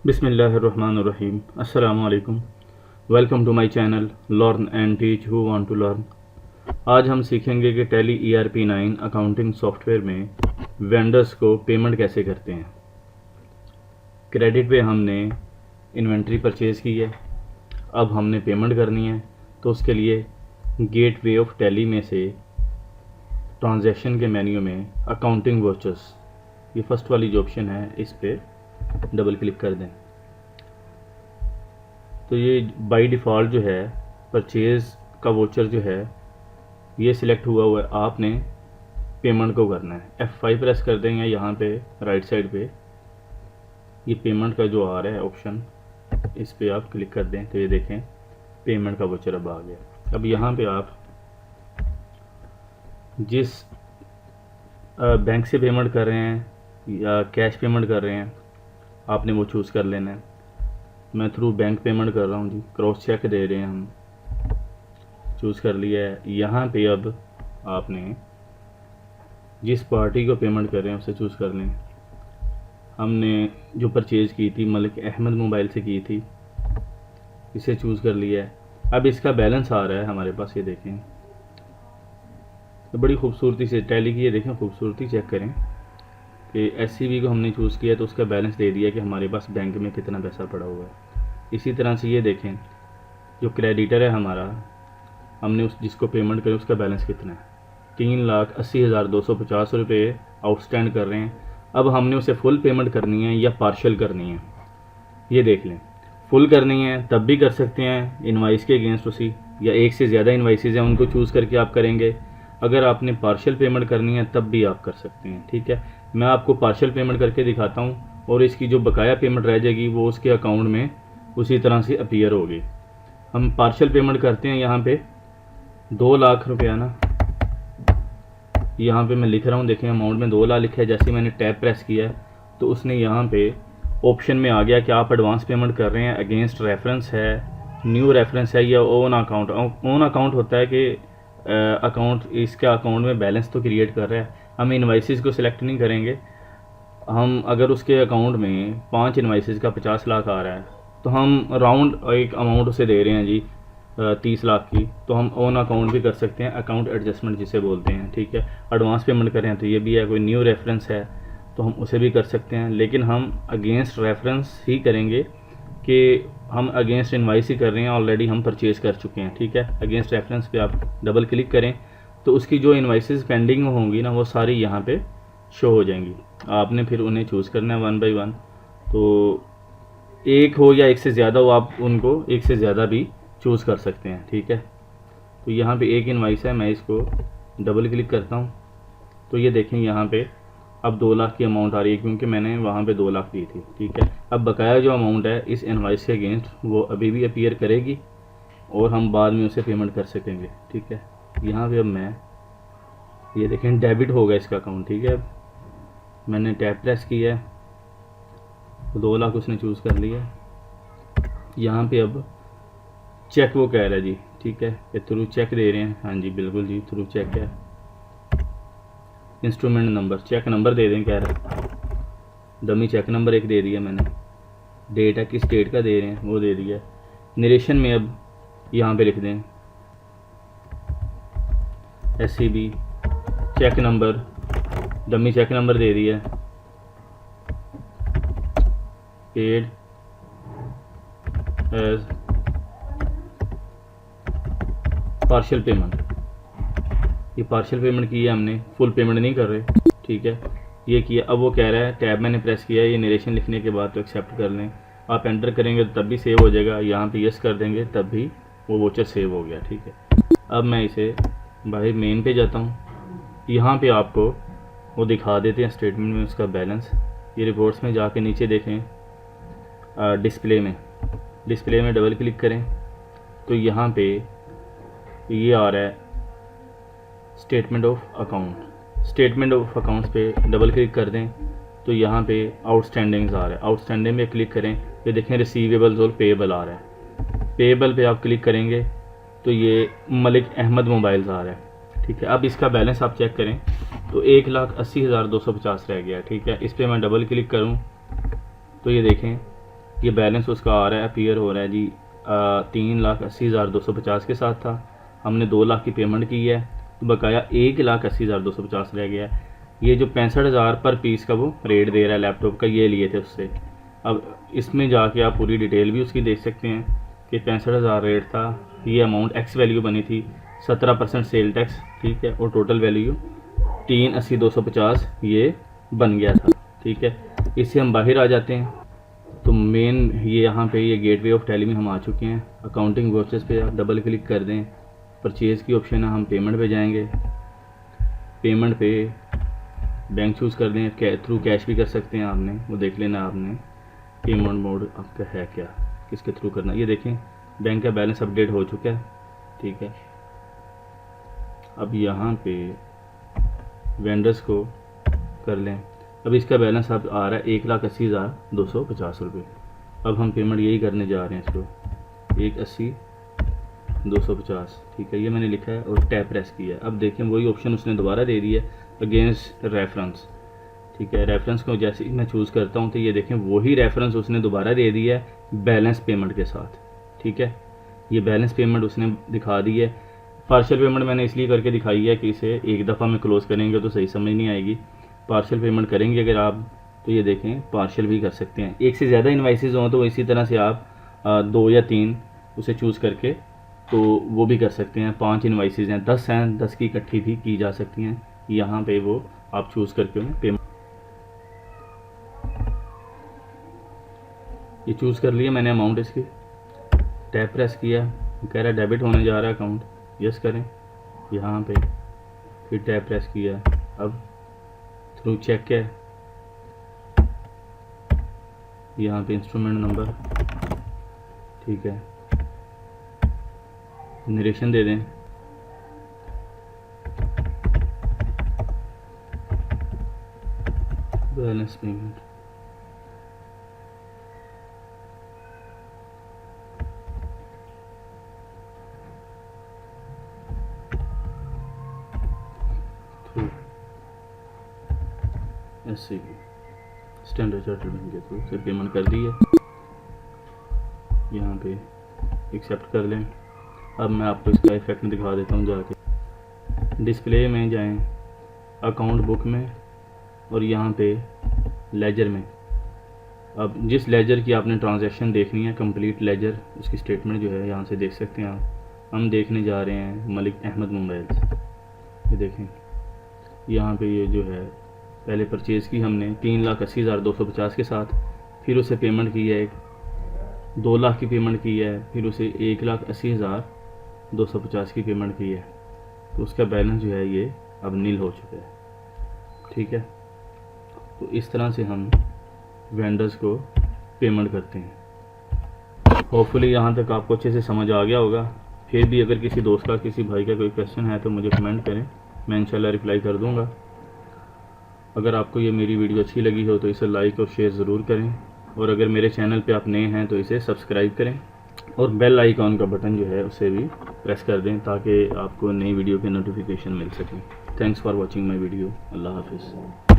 बिस्मिल्लाहिर्रहमानिर्रहीम। अस्सलामु अलैकुम। Welcome to my channel learn and teach who want to learn. आज हम सीखेंगे कि टैली ERP9 अकाउंटिंग सॉफ्टवेयर में वेंडर्स को पेमेंट कैसे करते हैं। क्रेडिट पे हमने इन्वेंट्री परचेज़ की है, अब हमने पेमेंट करनी है, तो उसके लिए गेटवे ऑफ टैली में से ट्रांजैक्शन के मेन्यू में अकाउंटिंग वाउचर्स, ये फर्स्ट वाली जो ऑप्शन है इस पर डबल क्लिक कर दें। तो ये बाय डिफ़ॉल्ट जो है परचेज़ का वोचर जो है ये सिलेक्ट हुआ है। आपने पेमेंट को करना है, F5 प्रेस कर दें या यहाँ पे राइट साइड पे ये पेमेंट का जो आ रहा है ऑप्शन, इस पे आप क्लिक कर दें तो ये देखें पेमेंट का वोचर अब आ गया। अब यहाँ पे आप जिस बैंक से पेमेंट कर रहे हैं या कैश पेमेंट कर रहे हैं आपने वो चूज़ कर लेना है। मैं थ्रू बैंक पेमेंट कर रहा हूँ जी, क्रॉस चेक दे रहे हैं हम, चूज़ कर लिया है। यहाँ पे अब आपने जिस पार्टी को पेमेंट कर रहे हैं उसे चूज़ कर लें। हमने जो परचेज़ की थी मलिक अहमद मोबाइल से की थी, इसे चूज़ कर लिया है। अब इसका बैलेंस आ रहा है हमारे पास, ये देखें तो बड़ी खूबसूरती से टैली की, ये देखें खूबसूरती चेक करें कि SCB को हमने चूज़ किया तो उसका बैलेंस दे दिया कि हमारे पास बैंक में कितना पैसा पड़ा हुआ है। इसी तरह से ये देखें जो क्रेडिटर है हमारा, हमने उस जिसको पेमेंट करी उसका बैलेंस कितना है, 3,80,250 रुपये आउटस्टैंड कर रहे हैं। अब हमने उसे फुल पेमेंट करनी है या पार्शियल करनी है, ये देख लें। फुल करनी है तब भी कर सकते हैं इनवाइस के अगेंस्ट उसी, या एक से ज़्यादा इनवाइसेज हैं उनको चूज़ करके आप करेंगे। अगर आपने पार्शियल पेमेंट करनी है तब भी आप कर सकते हैं, ठीक है। मैं आपको पार्शियल पेमेंट करके दिखाता हूँ और इसकी जो बकाया पेमेंट रह जाएगी वो उसके अकाउंट में उसी तरह से अपीयर होगी। हम पार्शियल पेमेंट करते हैं, यहाँ पे 2 लाख रुपया ना, यहाँ पे मैं लिख रहा हूँ, देखें अमाउंट में 2 लाख लिखा है। जैसे मैंने टैब प्रेस किया है तो उसने यहाँ पे ऑप्शन में आ गया कि आप एडवांस पेमेंट कर रहे हैं, अगेंस्ट रेफरेंस है, न्यू रेफरेंस है या ओन अकाउंट। ओन अकाउंट होता है कि अकाउंट इसका अकाउंट में बैलेंस तो क्रिएट कर रहा है। हम इनवाइसेस को सिलेक्ट नहीं करेंगे। हम अगर उसके अकाउंट में 5 इनवाइसेस का 50 लाख आ रहा है तो हम राउंड एक अमाउंट उसे दे रहे हैं जी 30 लाख की, तो हम ओन अकाउंट भी कर सकते हैं, अकाउंट एडजस्टमेंट जिसे बोलते हैं, ठीक है। एडवांस पेमेंट करें तो ये भी है, कोई न्यू रेफरेंस है तो हम उसे भी कर सकते हैं, लेकिन हम अगेंस्ट रेफरेंस ही करेंगे कि हम अगेंस्ट इनवाइस ही कर रहे हैं, ऑलरेडी हम परचेज़ कर चुके हैं, ठीक है। अगेंस्ट रेफरेंस पे आप डबल क्लिक करें तो उसकी जो इनवाइसेस पेंडिंग होंगी ना वो सारी यहाँ पे शो हो जाएंगी। आपने फिर उन्हें चूज़ करना है 1 बाय 1, तो एक हो या एक से ज़्यादा हो, आप उनको एक से ज़्यादा भी चूज़ कर सकते हैं, ठीक है। तो यहाँ पे एक इनवाइस है, मैं इसको डबल क्लिक करता हूँ तो ये देखें यहाँ पे अब 2 लाख की अमाउंट आ रही है क्योंकि मैंने वहाँ पे 2 लाख दी थी, ठीक है। अब बकाया जो अमाउंट है इस इनवाइस के अगेंस्ट वो अभी भी अपीयर करेगी और हम बाद में उसे पेमेंट कर सकेंगे, ठीक है। यहाँ पे अब मैं ये देखें डेबिट होगा इसका अकाउंट, ठीक है। मैंने टैब प्रेस किया है तो 2 लाख उसने चूज़ कर लिया। यहाँ पे अब चेक वो कह रहा है जी, ठीक है, ये थ्रू चेक दे रहे हैं। हाँ जी बिल्कुल जी, थ्रू चेक है। इंस्ट्रूमेंट नंबर, चेक नंबर दे दें कह रहा है, डमी चेक नंबर एक दे दिया मैंने। डेट है किस डेट का दे रहे हैं वो दे दिया। नरेशन में अब यहाँ पे लिख दें SCB cheque number, dummy cheque number दे दिया, पेड एज पार्शियल पेमेंट। ये पार्शियल पेमेंट की है हमने, फुल पेमेंट नहीं कर रहे, ठीक है। ये किया। अब वो कह रहा है टैब मैंने प्रेस किया, ये नरेशन लिखने के बाद तो एक्सेप्ट कर लें। आप एंटर करेंगे तो तब भी सेव हो जाएगा, यहाँ पे यस कर देंगे तब भी वो वोचर सेव हो गया, ठीक है। अब मैं इसे बाहर मेन पे जाता हूँ, यहाँ पे आपको वो दिखा देते हैं स्टेटमेंट में उसका बैलेंस। ये रिपोर्ट्स में जाके नीचे देखें डिस्प्ले में डबल क्लिक करें तो यहाँ पे ये आ रहा है statement of account. Statement of accounts पे डबल क्लिक कर दें तो यहाँ पे आउटस्टैंडिंग्स आ रहा है, आउटस्टैंडिंग में क्लिक करें, ये देखें रिसीवेबल्स और पेएबल आ रहा है। पेएबल पे आप क्लिक करेंगे तो ये मलिक अहमद मोबाइल्स आ रहा है, ठीक है। अब इसका बैलेंस आप चेक करें तो 1,80,250 रह गया, ठीक है। इस पर मैं डबल क्लिक करूँ तो ये देखें ये बैलेंस उसका आ रहा है, अपीयर हो रहा है जी 3,80,250 के साथ था। हमने 2 लाख की पेमेंट की है, तो बकाया 1,80,250 रह गया है। ये जो 65,000 पर पीस का वो रेट दे रहा है लैपटॉप का, ये लिए थे उससे। अब इसमें जाके आप पूरी डिटेल भी उसकी देख सकते हैं कि 65,000 रेट था, ये अमाउंट एक्स वैल्यू बनी थी, 17% सेल टैक्स, ठीक है, और टोटल वैल्यू 3,80,250 ये बन गया था, ठीक है। इससे हम बाहर आ जाते हैं, तो मेन ये यहाँ पे ये गेटवे ऑफ टैली में हम आ चुके हैं। अकाउंटिंग वॉचेस पे आप डबल क्लिक कर दें, परचेज़ की ऑप्शन है, हम पेमेंट पे जाएंगे। पेमेंट पे बैंक चूज़ कर दें, थ्रू कैश भी कर सकते हैं, आपने वो देख लेना आपने पेमेंट मोड आपका है क्या, किसके थ्रू करना। ये देखें बैंक का बैलेंस अपडेट हो चुका है, ठीक है। अब यहाँ पे वेंडर्स को कर लें। अब इसका बैलेंस अब आ रहा है 1,80,250 रुपये। अब हम पेमेंट यही करने जा रहे हैं इसको, 1,80,250, ठीक है, ये मैंने लिखा है और टैप प्रेस किया है। अब देखें वही ऑप्शन उसने दोबारा दे दिया है, अगेंस्ट रेफरेंस, ठीक है। रेफरेंस को जैसे ही मैं चूज़ करता हूँ तो ये देखें वही रेफरेंस उसने दोबारा दे दिया है बैलेंस पेमेंट के साथ, ठीक है। ये बैलेंस पेमेंट उसने दिखा दी है। पार्शियल पेमेंट मैंने इसलिए करके दिखाई है कि इसे एक दफ़ा में क्लोज़ करेंगे तो सही समझ नहीं आएगी। पार्शियल पेमेंट करेंगे अगर आप, तो ये देखें पार्शियल भी कर सकते हैं। एक से ज़्यादा इन्वाइसेस हों तो इसी तरह से आप 2 या 3 उसे चूज़ करके तो वो भी कर सकते हैं। 5 इन्वाइसेस हैं, 10 हैं, 10 की इकट्ठी भी की जा सकती हैं। यहाँ पे वो आप चूज़ करके उन्हें पेमेंट, ये चूज़ कर लिया मैंने अमाउंट इसकी, टैप प्रेस किया, कह रहा है डेबिट होने जा रहा है अकाउंट, यस करें यहाँ पे, फिर टैप प्रेस किया। अब थ्रू चेक है, यहाँ पे इंस्ट्रूमेंट नंबर, ठीक है, नरेशन दे दें, बैलेंस पेमेंट, ऐसे स्टैंडर्ड चार्टर्ड बैंक के थ्रू से पेमेंट कर दी है। यहाँ पे एक्सेप्ट कर लें। अब मैं आपको इसका इफेक्ट दिखा देता हूँ, जाके डिस्प्ले में जाएं, अकाउंट बुक में, और यहाँ पे लेजर में। अब जिस लेजर की आपने ट्रांजैक्शन देखनी है, कंप्लीट लेजर, उसकी स्टेटमेंट जो है यहाँ से देख सकते हैं आप। हम देखने जा रहे हैं मलिक अहमद मोबाइल्स, ये देखें यहाँ पे ये जो है पहले परचेज़ की हमने 3,80,250 के साथ, फिर उसे पेमेंट की है 2 लाख की पेमेंट की है, फिर उसे 1,80,250 की पेमेंट की है, तो उसका बैलेंस जो है ये अब नील हो चुका है, ठीक है। तो इस तरह से हम वेंडर्स को पेमेंट करते हैं। होपफुली यहाँ तक आपको अच्छे से समझ आ गया होगा। फिर भी अगर किसी दोस्त का, किसी भाई का कोई क्वेश्चन है तो मुझे कमेंट करें, मैं इंशाल्लाह रिप्लाई कर दूँगा। अगर आपको ये मेरी वीडियो अच्छी लगी हो तो इसे लाइक और शेयर ज़रूर करें, और अगर मेरे चैनल पे आप नए हैं तो इसे सब्सक्राइब करें, और बेल आइकॉन का बटन जो है उसे भी प्रेस कर दें ताकि आपको नई वीडियो के नोटिफिकेशन मिल सकें। Thanks for watching my video. अल्लाह हाफिज़।